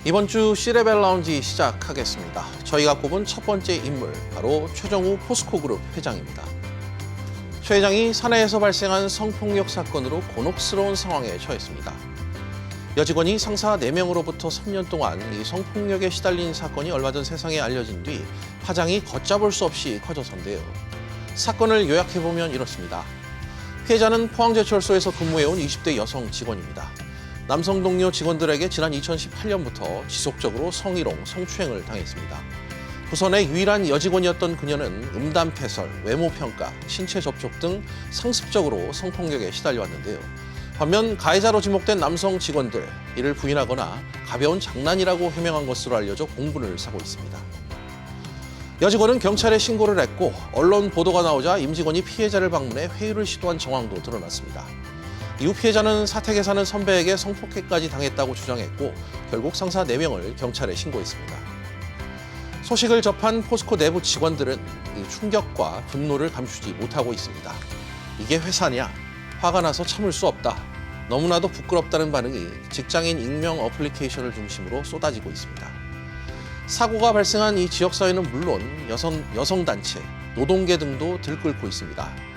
이번 주 C레벨 라운지 시작하겠습니다. 저희가 꼽은 첫 번째 인물, 바로 최정우 포스코그룹 회장입니다. 최 회장이 사내에서 발생한 성폭력 사건으로 곤혹스러운 상황에 처했습니다. 여직원이 상사 4명으로부터 3년 동안 이 성폭력에 시달린 사건이 얼마 전 세상에 알려진 뒤 파장이 걷잡을 수 없이 커져선데요. 사건을 요약해보면 이렇습니다. 피해자는 포항제철소에서 근무해온 20대 여성 직원입니다. 남성 동료 직원들에게 지난 2018년부터 지속적으로 성희롱, 성추행을 당했습니다. 부선의 유일한 여직원이었던 그녀는 음담패설, 외모평가, 신체 접촉 등 상습적으로 성폭력에 시달려왔는데요. 반면 가해자로 지목된 남성 직원들, 이를 부인하거나 가벼운 장난이라고 해명한 것으로 알려져 공분을 사고 있습니다. 여직원은 경찰에 신고를 했고 언론 보도가 나오자 임직원이 피해자를 방문해 회유를 시도한 정황도 드러났습니다. 이후 피해자는 사택에 사는 선배에게 성폭행까지 당했다고 주장했고 결국 상사 4명을 경찰에 신고했습니다. 소식을 접한 포스코 내부 직원들은 이 충격과 분노를 감추지 못하고 있습니다. 이게 회사냐? 화가 나서 참을 수 없다. 너무나도 부끄럽다는 반응이 직장인 익명 어플리케이션을 중심으로 쏟아지고 있습니다. 사고가 발생한 이 지역사회는 물론 여성단체, 노동계 등도 들끓고 있습니다.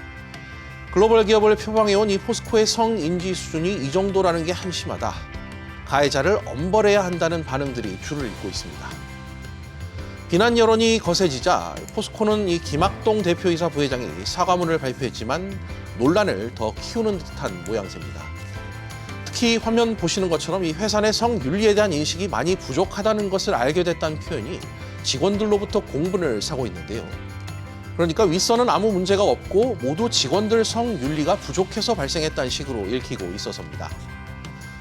글로벌 기업을 표방해온 이 포스코의 성인지 수준이 이 정도라는 게 한심하다. 가해자를 엄벌해야 한다는 반응들이 줄을 잇고 있습니다. 비난 여론이 거세지자 포스코는 이 김학동 대표이사 부회장이 사과문을 발표했지만 논란을 더 키우는 듯한 모양새입니다. 특히 화면 보시는 것처럼 이 회사 내 성윤리에 대한 인식이 많이 부족하다는 것을 알게 됐다는 표현이 직원들로부터 공분을 사고 있는데요. 그러니까 윗선은 아무 문제가 없고 모두 직원들 성윤리가 부족해서 발생했다는 식으로 읽히고 있어서입니다.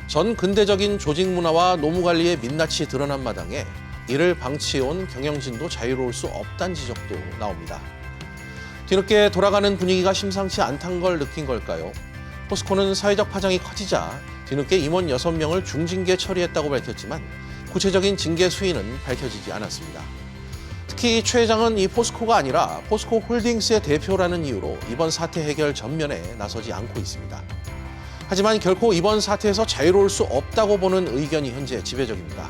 전 근대적인 조직 문화와 노무 관리의 민낯이 드러난 마당에 이를 방치해온 경영진도 자유로울 수 없다는 지적도 나옵니다. 뒤늦게 돌아가는 분위기가 심상치 않다는 걸 느낀 걸까요? 포스코는 사회적 파장이 커지자 뒤늦게 임원 6명을 중징계 처리했다고 밝혔지만 구체적인 징계 수위는 밝혀지지 않았습니다. 특히 최 회장은 이 포스코가 아니라 포스코 홀딩스의 대표라는 이유로 이번 사태 해결 전면에 나서지 않고 있습니다. 하지만 결코 이번 사태에서 자유로울 수 없다고 보는 의견이 현재 지배적입니다.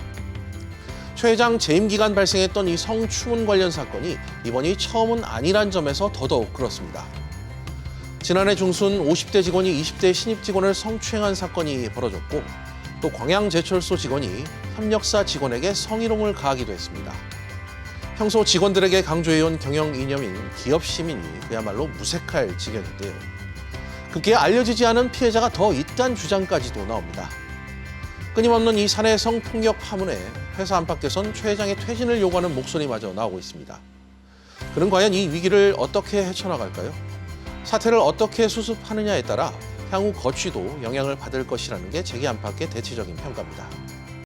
최 회장 재임 기간 발생했던 이 성추문 관련 사건이 이번이 처음은 아니란 점에서 더더욱 그렇습니다. 지난해 중순 50대 직원이 20대 신입 직원을 성추행한 사건이 벌어졌고 또 광양제철소 직원이 협력사 직원에게 성희롱을 가하기도 했습니다. 평소 직원들에게 강조해온 경영 이념인 기업 시민이 그야말로 무색할 지경인데요. 그게 알려지지 않은 피해자가 더 있다는 주장까지도 나옵니다. 끊임없는 이 사내 성폭력 파문에 회사 안팎에선 최 회장의 퇴진을 요구하는 목소리마저 나오고 있습니다. 그는 과연 이 위기를 어떻게 헤쳐나갈까요? 사태를 어떻게 수습하느냐에 따라 향후 거취도 영향을 받을 것이라는 게 재계 안팎의 대체적인 평가입니다.